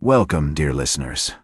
Welcome, dear listeners,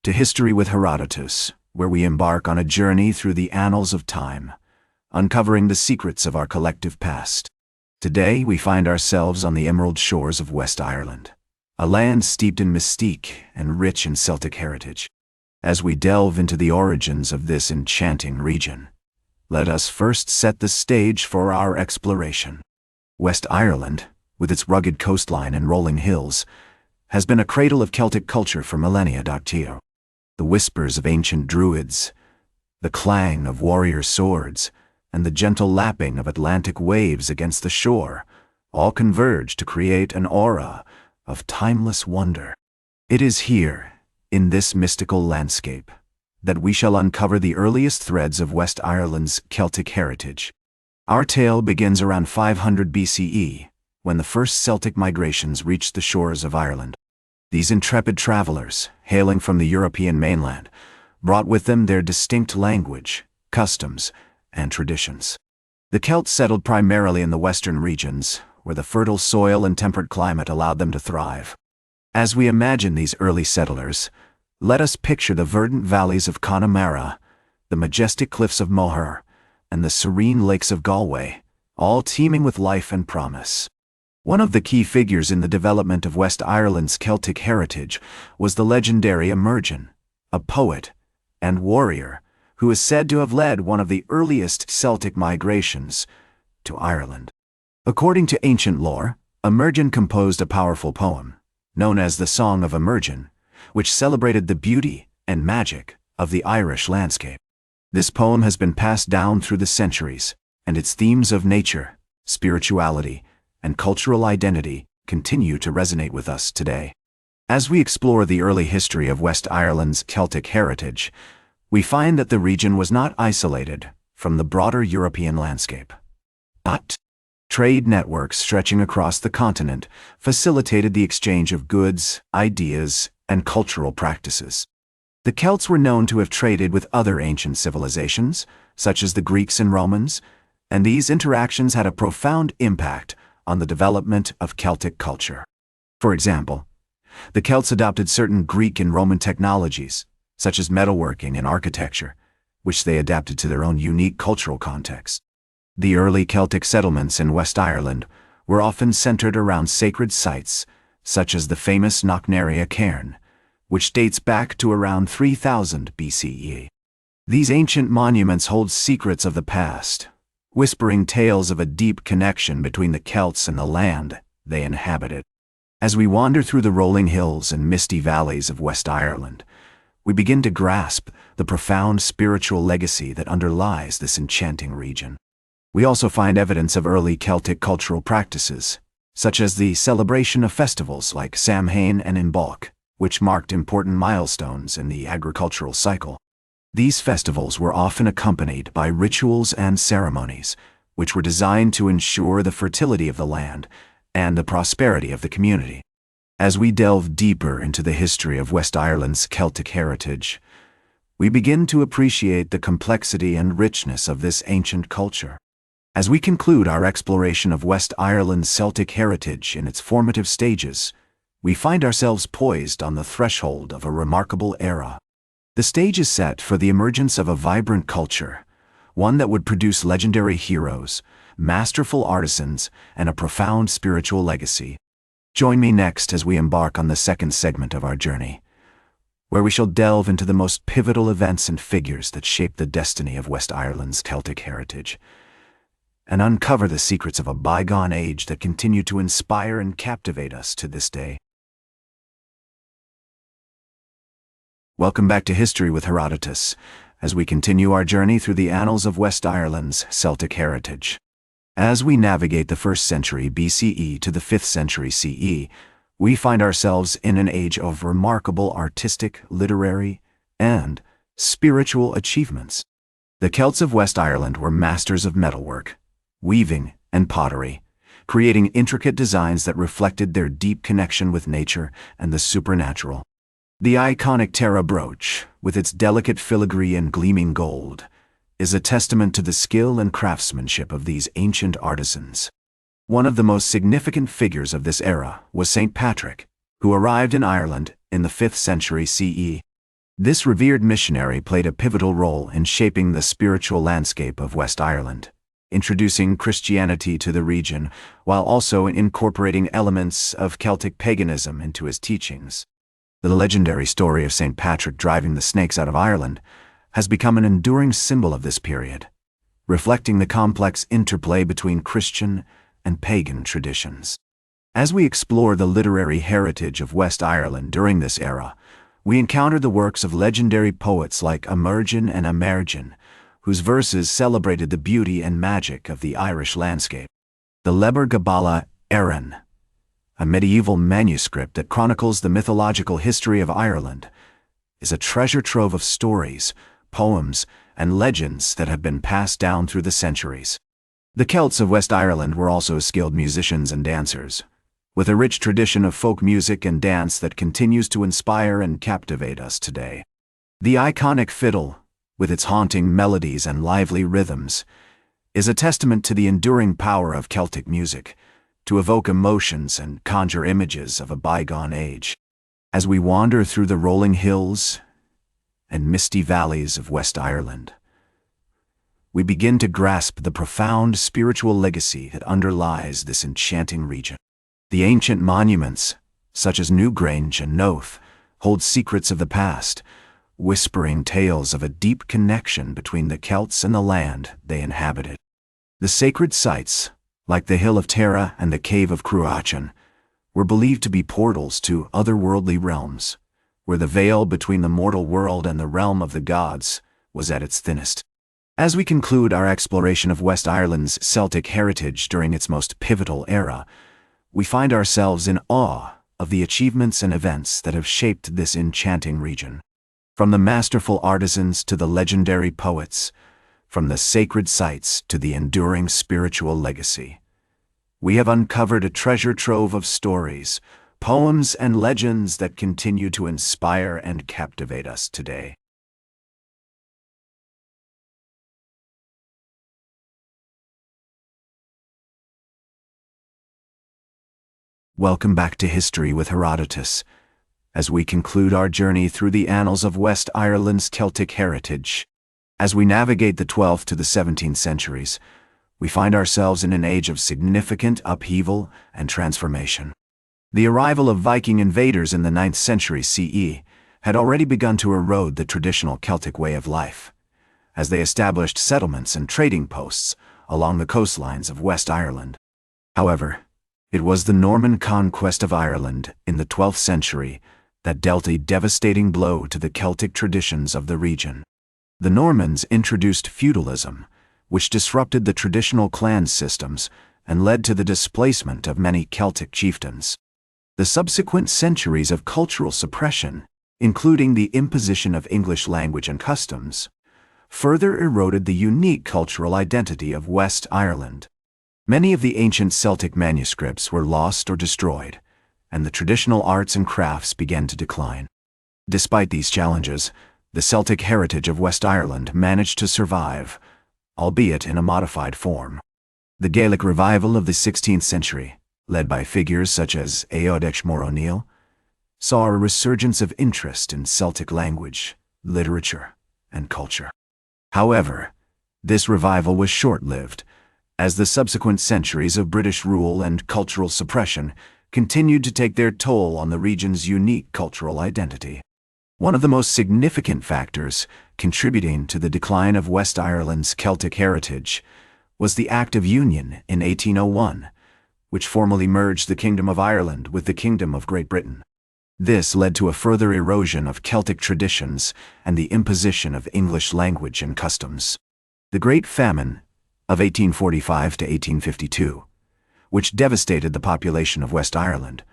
to History with Herodotus, where we embark on a journey through the annals of time, uncovering the secrets of our collective past. Today, we find ourselves on the emerald shores of West Ireland, a land steeped in mystique and rich in Celtic heritage. As we delve into the origins of this enchanting region, let us first set the stage for our exploration. West Ireland, with its rugged coastline and rolling hills, has been a cradle of Celtic culture for millennia. The whispers of ancient druids, the clang of warrior swords, and the gentle lapping of Atlantic waves against the shore all converge to create an aura of timeless wonder. It is here, in this mystical landscape, that we shall uncover the earliest threads of West Ireland's Celtic heritage. Our tale begins around 500 BCE, when the first Celtic migrations reached the shores of Ireland. These intrepid travelers, hailing from the European mainland, brought with them their distinct language, customs, and traditions. The Celts settled primarily in the western regions, where the fertile soil and temperate climate allowed them to thrive. As we imagine these early settlers, let us picture the verdant valleys of Connemara, the majestic cliffs of Moher, and the serene lakes of Galway, all teeming with life and promise. One of the key figures in the development of West Ireland's Celtic heritage was the legendary Emergin, a poet and warrior who is said to have led one of the earliest Celtic migrations to Ireland. According to ancient lore, Emergin composed a powerful poem, known as the Song of Emergin, which celebrated the beauty and magic of the Irish landscape. This poem has been passed down through the centuries, and its themes of nature, spirituality, and cultural identity continue to resonate with us today. As we explore the early history of West Ireland's Celtic heritage, we find that the region was not isolated from the broader European landscape. But trade networks stretching across the continent facilitated the exchange of goods, ideas, and cultural practices. The Celts were known to have traded with other ancient civilizations, such as the Greeks and Romans, and these interactions had a profound impact on the development of Celtic culture. For example, the Celts adopted certain Greek and Roman technologies, such as metalworking and architecture, which they adapted to their own unique cultural context. The early Celtic settlements in West Ireland were often centered around sacred sites, such as the famous Knocknarea Cairn, which dates back to around 3000 BCE. These ancient monuments hold secrets of the past, whispering tales of a deep connection between the Celts and the land they inhabited. As we wander through the rolling hills and misty valleys of West Ireland, we begin to grasp the profound spiritual legacy that underlies this enchanting region. We also find evidence of early Celtic cultural practices, such as the celebration of festivals like Samhain and Imbolc, which marked important milestones in the agricultural cycle. These festivals were often accompanied by rituals and ceremonies, which were designed to ensure the fertility of the land and the prosperity of the community. As we delve deeper into the history of West Ireland's Celtic heritage, we begin to appreciate the complexity and richness of this ancient culture. As we conclude our exploration of West Ireland's Celtic heritage in its formative stages, we find ourselves poised on the threshold of a remarkable era. The stage is set for the emergence of a vibrant culture, one that would produce legendary heroes, masterful artisans, and a profound spiritual legacy. Join me next as we embark on the second segment of our journey, where we shall delve into the most pivotal events and figures that shaped the destiny of West Ireland's Celtic heritage, and uncover the secrets of a bygone age that continue to inspire and captivate us to this day. Welcome back to History with Herodotus, as we continue our journey through the annals of West Ireland's Celtic heritage. As we navigate the 1st century BCE to the 5th century CE, we find ourselves in an age of remarkable artistic, literary, and spiritual achievements. The Celts of West Ireland were masters of metalwork, weaving, and pottery, creating intricate designs that reflected their deep connection with nature and the supernatural. The iconic Tara brooch, with its delicate filigree and gleaming gold, is a testament to the skill and craftsmanship of these ancient artisans. One of the most significant figures of this era was St. Patrick, who arrived in Ireland in the 5th century CE. This revered missionary played a pivotal role in shaping the spiritual landscape of West Ireland, introducing Christianity to the region while also incorporating elements of Celtic paganism into his teachings. The legendary story of St. Patrick driving the snakes out of Ireland has become an enduring symbol of this period, reflecting the complex interplay between Christian and pagan traditions. As we explore the literary heritage of West Ireland during this era, we encounter the works of legendary poets like Emergin and Emergin, whose verses celebrated the beauty and magic of the Irish landscape. The Leber Gabála Éireann, a medieval manuscript that chronicles the mythological history of Ireland, is a treasure trove of stories, poems, and legends that have been passed down through the centuries. The Celts of West Ireland were also skilled musicians and dancers, with a rich tradition of folk music and dance that continues to inspire and captivate us today. The iconic fiddle, with its haunting melodies and lively rhythms, is a testament to the enduring power of Celtic music, to evoke emotions and conjure images of a bygone age. As we wander through the rolling hills and misty valleys of West Ireland, we begin to grasp the profound spiritual legacy that underlies this enchanting region. The ancient monuments, such as Newgrange and Noath, hold secrets of the past, whispering tales of a deep connection between the Celts and the land they inhabited. The sacred sites, like the Hill of Tara and the Cave of Cruachan, were believed to be portals to otherworldly realms, where the veil between the mortal world and the realm of the gods was at its thinnest. As we conclude our exploration of West Ireland's Celtic heritage during its most pivotal era, we find ourselves in awe of the achievements and events that have shaped this enchanting region. From the masterful artisans to the legendary poets, from the sacred sites to the enduring spiritual legacy, we have uncovered a treasure trove of stories, poems, and legends that continue to inspire and captivate us today. Welcome back to History with Herodotus, as we conclude our journey through the annals of West Ireland's Celtic heritage. As we navigate the 12th to the 17th centuries, we find ourselves in an age of significant upheaval and transformation. The arrival of Viking invaders in the 9th century CE had already begun to erode the traditional Celtic way of life, as they established settlements and trading posts along the coastlines of West Ireland. However, it was the Norman conquest of Ireland in the 12th century that dealt a devastating blow to the Celtic traditions of the region. The Normans introduced feudalism, which disrupted the traditional clan systems and led to the displacement of many Celtic chieftains. The subsequent centuries of cultural suppression, including the imposition of English language and customs, further eroded the unique cultural identity of West Ireland. Many of the ancient Celtic manuscripts were lost or destroyed, and the traditional arts and crafts began to decline. Despite these challenges, the Celtic heritage of West Ireland managed to survive, albeit in a modified form. The Gaelic revival of the 16th century, led by figures such as Herodotus O'Neill, saw a resurgence of interest in Celtic language, literature, and culture. However, this revival was short-lived, as the subsequent centuries of British rule and cultural suppression continued to take their toll on the region's unique cultural identity. One of the most significant factors contributing to the decline of West Ireland's Celtic heritage was the Act of Union in 1801, which formally merged the Kingdom of Ireland with the Kingdom of Great Britain. This led to a further erosion of Celtic traditions and the imposition of English language and customs. The Great Famine of 1845 to 1852, which devastated the population of West Ireland,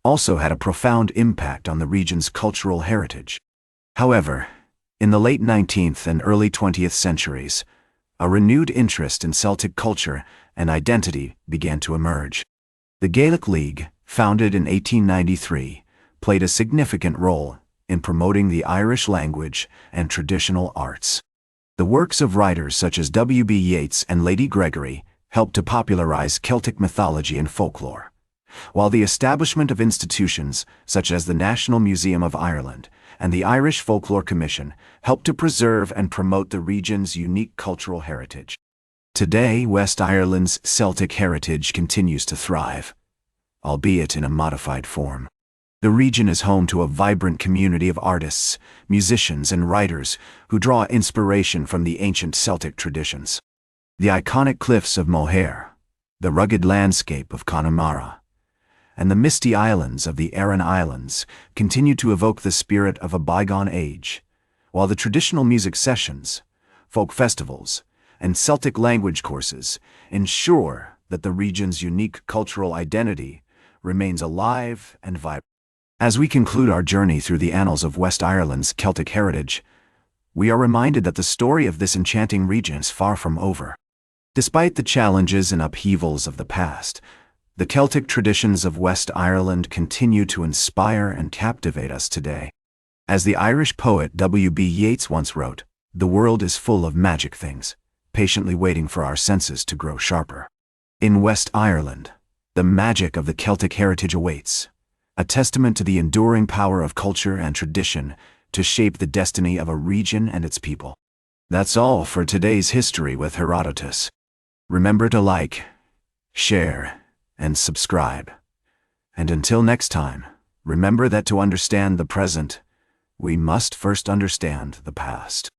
also had a profound impact on the region's cultural heritage. However, in the late 19th and early 20th centuries, a renewed interest in Celtic culture and identity began to emerge. The Gaelic League, founded in 1893, played a significant role in promoting the Irish language and traditional arts. The works of writers such as W.B. Yeats and Lady Gregory helped to popularize Celtic mythology and folklore, while the establishment of institutions such as the National Museum of Ireland and the Irish Folklore Commission helped to preserve and promote the region's unique cultural heritage. Today, West Ireland's Celtic heritage continues to thrive, albeit in a modified form. The region is home to a vibrant community of artists, musicians, and writers who draw inspiration from the ancient Celtic traditions. The iconic cliffs of Moher, the rugged landscape of Connemara, and the misty islands of the Aran Islands continue to evoke the spirit of a bygone age, while the traditional music sessions, folk festivals, and Celtic language courses ensure that the region's unique cultural identity remains alive and vibrant. As we conclude our journey through the annals of West Ireland's Celtic heritage, we are reminded that the story of this enchanting region is far from over. Despite the challenges and upheavals of the past, the Celtic traditions of West Ireland continue to inspire and captivate us today. As the Irish poet W.B. Yeats once wrote, "The world is full of magic things, patiently waiting for our senses to grow sharper." In West Ireland, the magic of the Celtic heritage awaits, a testament to the enduring power of culture and tradition to shape the destiny of a region and its people. That's all for today's History with Herodotus. Remember to like, share, and subscribe. And until next time, remember that to understand the present, we must first understand the past.